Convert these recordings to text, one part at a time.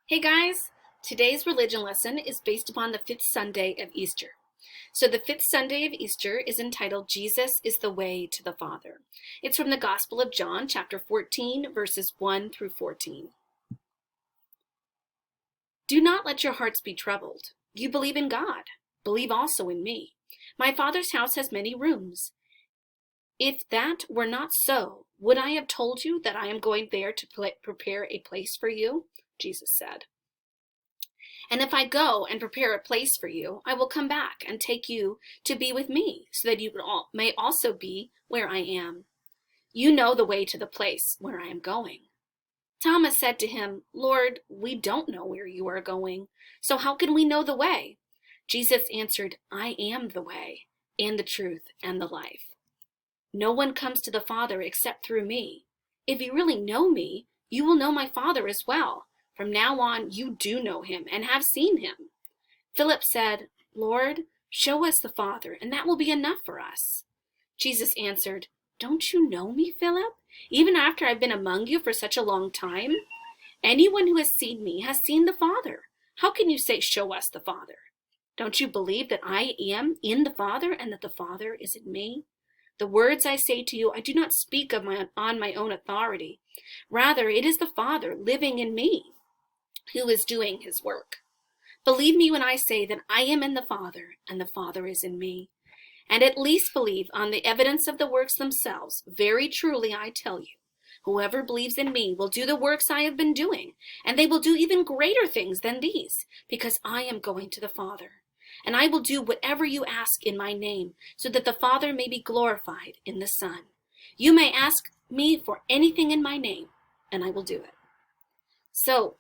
Hey guys, today's religion lesson is based upon the fifth Sunday of Easter. So the fifth Sunday of Easter is entitled Jesus is the Way to the Father. It's from the Gospel of John, chapter 14, verses 1 through 14. Do not let your hearts be troubled. You believe in God. Believe also in me. My Father's house has many rooms. If that were not so, would I have told you that I am going there to prepare a place for you? Jesus said. And if I go and prepare a place for you, I will come back and take you to be with me, so that you may also be where I am. You know the way to the place where I am going. Thomas said to him, Lord, we don't know where you are going, so how can we know the way? Jesus answered, I am the way, and the truth, and the life. No one comes to the Father except through me. If you really know me, you will know my Father as well. From now on, you do know him and have seen him. Philip said, Lord, show us the Father, and that will be enough for us. Jesus answered, Don't you know me, Philip, even after I've been among you for such a long time? Anyone who has seen me has seen the Father. How can you say, show us the Father? Don't you believe that I am in the Father and that the Father is in me? The words I say to you, I do not speak on my own authority. Rather, it is the Father living in me who is doing his work. Believe me when I say that I am in the Father and the Father is in me. And at least believe on the evidence of the works themselves. Very truly I tell you, whoever believes in me will do the works I have been doing, and they will do even greater things than these, because I am going to the Father. And I will do whatever you ask in my name, so that the Father may be glorified in the Son. You may ask me for anything in my name, and I will do it. So,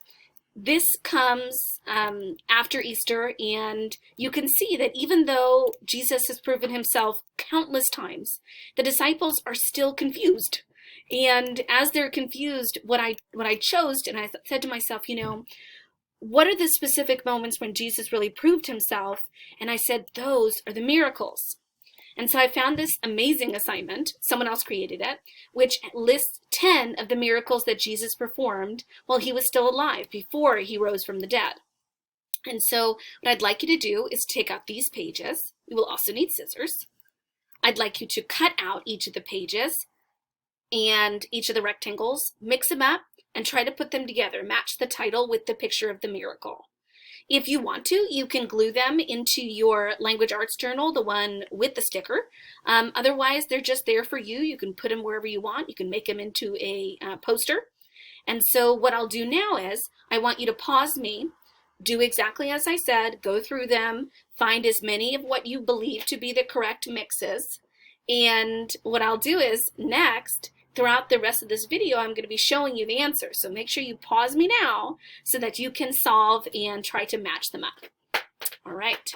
this comes after Easter, and you can see that even though Jesus has proven himself countless times, the disciples are still confused. And as they're confused, what I chose, and I said to myself, what are the specific moments when Jesus really proved himself? And I said, those are the miracles. And so I found this amazing assignment, someone else created it, which lists 10 of the miracles that Jesus performed while he was still alive, before he rose from the dead. And so what I'd like you to do is take out these pages. You will also need scissors. I'd like you to cut out each of the pages and each of the rectangles, mix them up, and try to put them together. Match the title with the picture of the miracle. If you want to, you can glue them into your language arts journal, the one with the sticker. Otherwise, they're just there for you. You can put them wherever you want. You can make them into a poster. And so what I'll do now is I want you to pause me, do exactly as I said, go through them, find as many of what you believe to be the correct mixes. And what I'll do is next, throughout the rest of this video, I'm going to be showing you the answers. So make sure you pause me now so that you can solve and try to match them up. All right.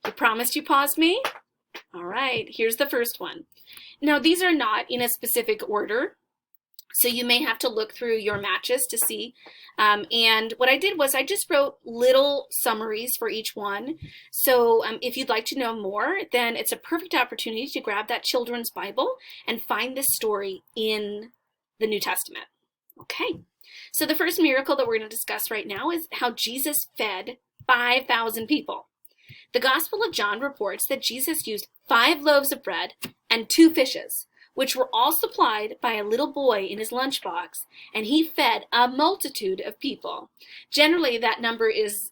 You promised you paused me? All right. Here's the first one. Now, these are not in a specific order, so you may have to look through your matches to see. And what I did was I just wrote little summaries for each one. So if you'd like to know more, then it's a perfect opportunity to grab that children's Bible and find this story in the New Testament. Okay, so the first miracle that we're going to discuss right now is how Jesus fed 5,000 people. The Gospel of John reports that Jesus used 5 loaves of bread and 2 fishes, which were all supplied by a little boy in his lunchbox, and he fed a multitude of people. Generally, that number is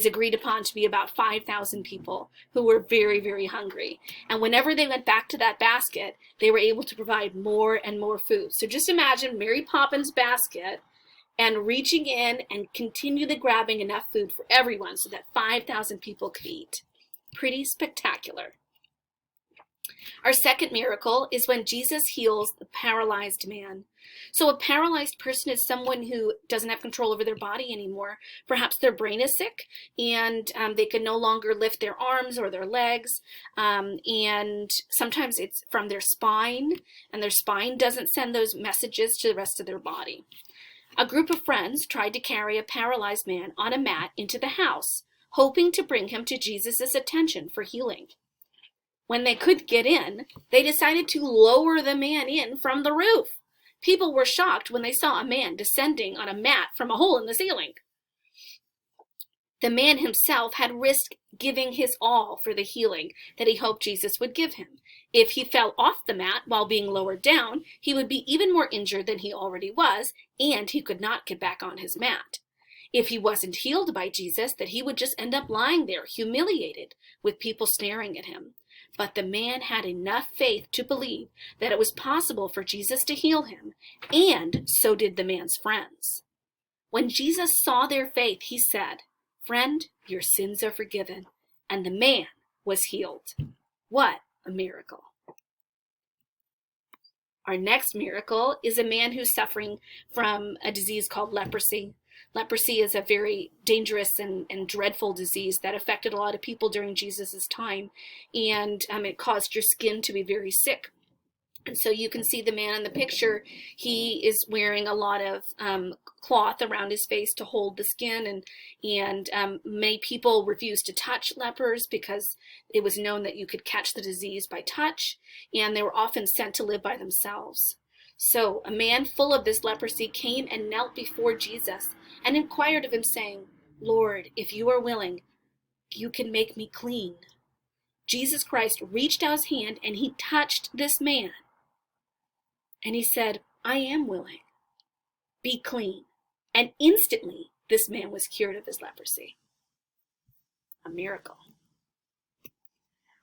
agreed upon to be about 5,000 people who were very, very hungry. And whenever they went back to that basket, they were able to provide more and more food. So just imagine Mary Poppins' basket and reaching in and continually grabbing enough food for everyone so that 5,000 people could eat. Pretty spectacular. Our second miracle is when Jesus heals the paralyzed man. So a paralyzed person is someone who doesn't have control over their body anymore. Perhaps their brain is sick and they can no longer lift their arms or their legs. And sometimes it's from their spine, and their spine doesn't send those messages to the rest of their body. A group of friends tried to carry a paralyzed man on a mat into the house, hoping to bring him to Jesus' attention for healing. When they could get in, they decided to lower the man in from the roof. People were shocked when they saw a man descending on a mat from a hole in the ceiling. The man himself had risked giving his all for the healing that he hoped Jesus would give him. If he fell off the mat while being lowered down, he would be even more injured than he already was, and he could not get back on his mat. If he wasn't healed by Jesus, that he would just end up lying there, humiliated, with people staring at him. But the man had enough faith to believe that it was possible for Jesus to heal him, and so did the man's friends. When Jesus saw their faith, he said, "Friend, your sins are forgiven," and the man was healed. What a miracle. Our next miracle is a man who's suffering from a disease called leprosy. Leprosy is a very dangerous and dreadful disease that affected a lot of people during Jesus' time, and it caused your skin to be very sick. And so you can see the man in the picture, he is wearing a lot of cloth around his face to hold the skin, and many people refused to touch lepers because it was known that you could catch the disease by touch, and they were often sent to live by themselves. So a man full of this leprosy came and knelt before Jesus and inquired of him, saying, "Lord, if you are willing, you can make me clean." Jesus Christ reached out his hand and he touched this man. And he said, "I am willing. Be clean." And instantly, this man was cured of his leprosy. A miracle.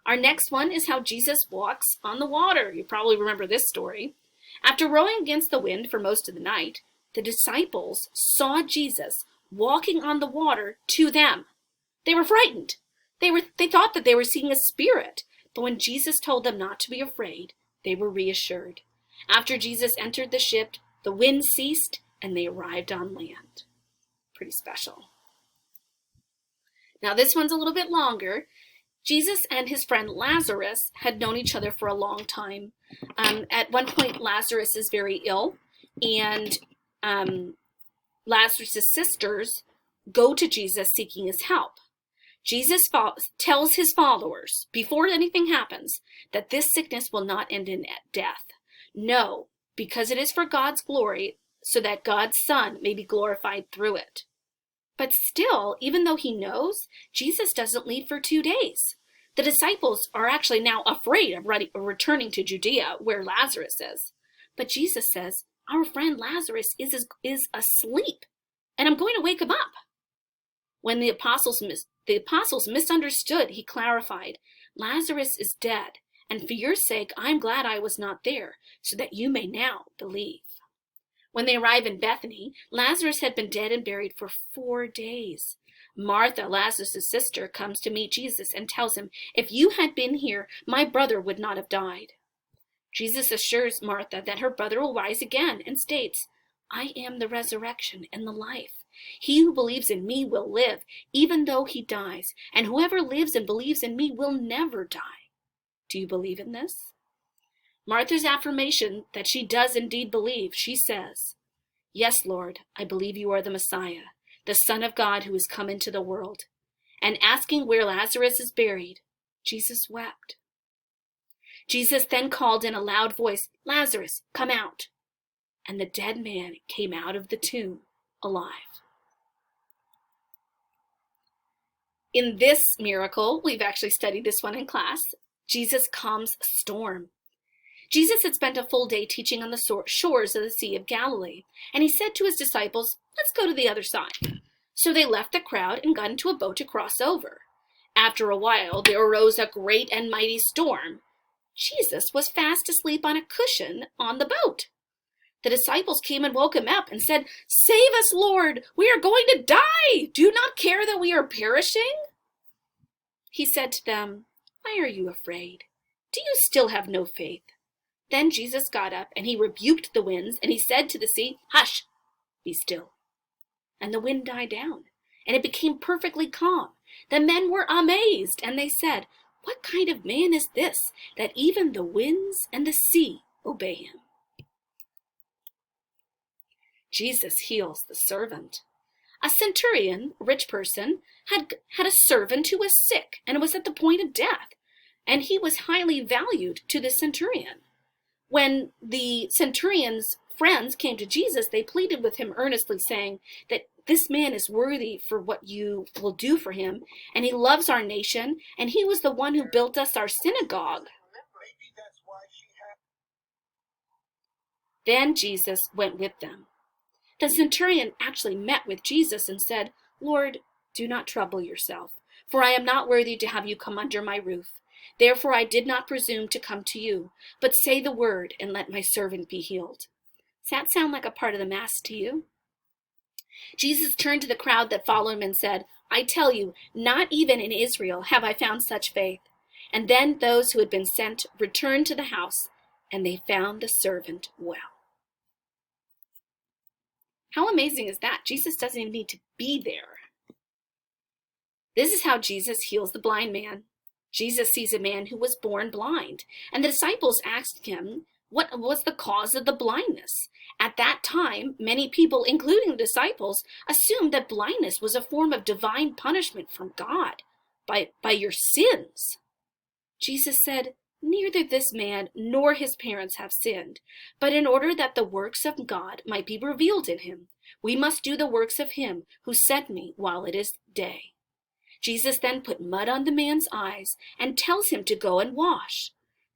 Our next one is how Jesus walks on the water. You probably remember this story. After rowing against the wind for most of the night, the disciples saw Jesus walking on the water to them. They were frightened. They thought that they were seeing a spirit. But when Jesus told them not to be afraid, they were reassured. After Jesus entered the ship, the wind ceased and they arrived on land. Pretty special. Now this one's a little bit longer. Jesus and his friend Lazarus had known each other for a long time. At one point, Lazarus is very ill, and Lazarus' sisters go to Jesus seeking his help. Jesus tells his followers, before anything happens, that this sickness will not end in death. No, because it is for God's glory, so that God's Son may be glorified through it. But still, even though he knows, Jesus doesn't leave for 2 days. The disciples are actually now afraid of returning to Judea, where Lazarus is. But Jesus says, "Our friend Lazarus is asleep, and I'm going to wake him up." When the apostles misunderstood, he clarified, "Lazarus is dead, and for your sake I'm glad I was not there, so that you may now believe." When they arrive in Bethany, Lazarus had been dead and buried for 4 days. Martha, Lazarus' sister, comes to meet Jesus and tells him, "If you had been here, my brother would not have died." Jesus assures Martha that her brother will rise again and states, "I am the resurrection and the life. He who believes in me will live, even though he dies, and whoever lives and believes in me will never die." Do you believe in this? Martha's affirmation that she does indeed believe, she says, "Yes, Lord, I believe you are the Messiah, the Son of God who has come into the world." And asking where Lazarus is buried, Jesus wept. Jesus then called in a loud voice, "Lazarus, come out." And the dead man came out of the tomb alive. In this miracle, we've actually studied this one in class, Jesus calms a storm. Jesus had spent a full day teaching on the shores of the Sea of Galilee, and he said to his disciples, "Let's go to the other side." So they left the crowd and got into a boat to cross over. After a while, there arose a great and mighty storm. Jesus was fast asleep on a cushion on the boat. The disciples came and woke him up and said, "Save us, Lord! We are going to die! Do you not care that we are perishing?" He said to them, "Why are you afraid? Do you still have no faith?" Then Jesus got up and he rebuked the winds and he said to the sea, "Hush, be still." And the wind died down and it became perfectly calm. The men were amazed and they said, "What kind of man is this that even the winds and the sea obey him?" Jesus heals the servant. A centurion, a rich person, had a servant who was sick and was at the point of death, and he was highly valued to the centurion. When the centurion's friends came to Jesus, they pleaded with him earnestly, saying that this man is worthy for what you will do for him, and he loves our nation, and he was the one who built us our synagogue. Then Jesus went with them. The centurion actually met with Jesus and said, Lord, do not trouble yourself, for I am not worthy to have you come under my roof. Therefore I did not presume to come to you, but say the word and let my servant be healed. Does that sound like a part of the Mass to you? Jesus turned to the crowd that followed him and said, I tell you, not even in Israel have I found such faith. And then those who had been sent returned to the house, and they found the servant well. How amazing is that? Jesus doesn't even need to be there. This is how Jesus heals the blind man. Jesus sees a man who was born blind, and the disciples asked him what was the cause of the blindness. At that time, many people, including the disciples, assumed that blindness was a form of divine punishment from God by your sins. Jesus said, neither this man nor his parents have sinned, but in order that the works of God might be revealed in him, we must do the works of him who sent me while it is day. Jesus then put mud on the man's eyes and tells him to go and wash.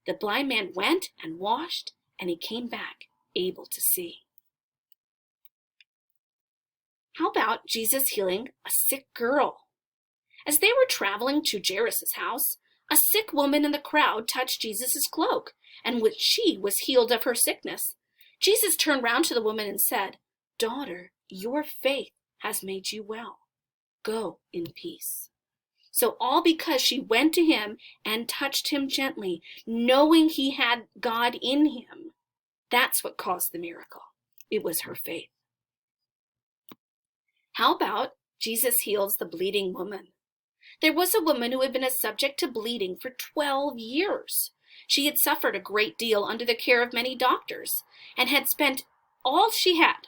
The blind man went and washed, and he came back able to see. How about Jesus healing a sick girl? As they were traveling to Jairus' house, a sick woman in the crowd touched Jesus' cloak, and she was healed of her sickness. Jesus turned round to the woman and said, Daughter, your faith has made you well. Go in peace. So all because she went to him and touched him gently, knowing he had God in him. That's what caused the miracle. It was her faith. How about Jesus heals the bleeding woman? There was a woman who had been subject to bleeding for 12 years. She had suffered a great deal under the care of many doctors and had spent all she had.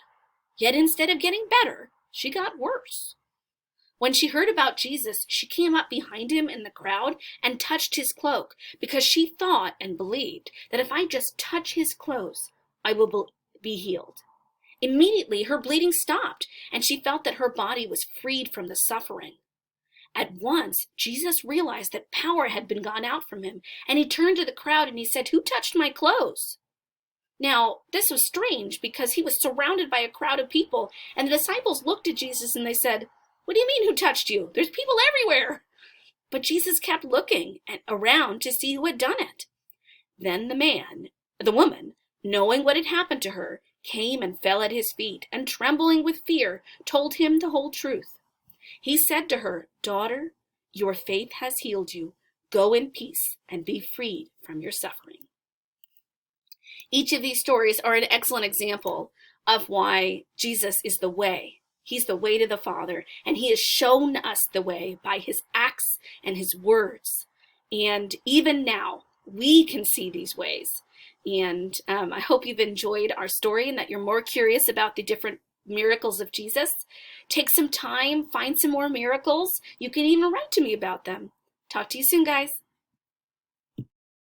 Yet instead of getting better, she got worse. When she heard about Jesus, she came up behind him in the crowd and touched his cloak because she thought and believed that if I just touch his clothes, I will be healed. Immediately, her bleeding stopped, and she felt that her body was freed from the suffering. At once, Jesus realized that power had been gone out from him, and he turned to the crowd and he said, Who touched my clothes? Now, this was strange because he was surrounded by a crowd of people, and the disciples looked at Jesus and they said, What do you mean, who touched you? There's people everywhere. But Jesus kept looking around to see who had done it. Then the woman, knowing what had happened to her, came and fell at his feet, and trembling with fear, told him the whole truth. He said to her, Daughter, your faith has healed you. Go in peace and be freed from your suffering. Each of these stories are an excellent example of why Jesus is the way. He's the way to the Father, and he has shown us the way by his acts and his words. And even now, we can see these ways. And I hope you've enjoyed our story and that you're more curious about the different miracles of Jesus. Take some time, find some more miracles. You can even write to me about them. Talk to you soon, guys.